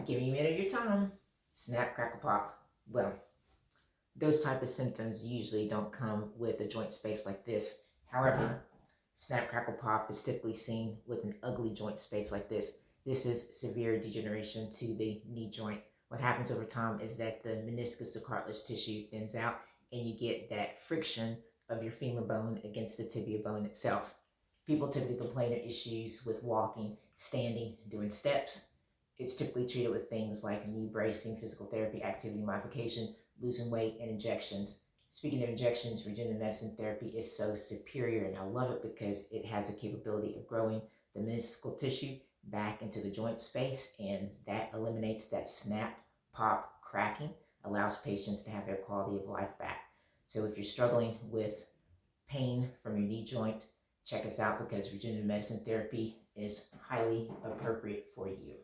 Give me a minute of your time. Snap, crackle, pop. Well, those type of symptoms usually don't come with a joint space like this. However, snap, crackle, pop is typically seen with an ugly joint space like this. This is severe degeneration to the knee joint. What happens over time is that the meniscus, the cartilage tissue, thins out, and you get that friction of your femur bone against the tibia bone itself. People typically complain of issues with walking, standing, doing steps. It's typically treated with things like knee bracing, physical therapy, activity modification, losing weight, and injections. Speaking of injections, regenerative medicine therapy is so superior, and I love it because it has the capability of growing the meniscal tissue back into the joint space, and that eliminates that snap, pop, cracking, allows patients to have their quality of life back. So if you're struggling with pain from your knee joint, check us out because regenerative medicine therapy is highly appropriate for you.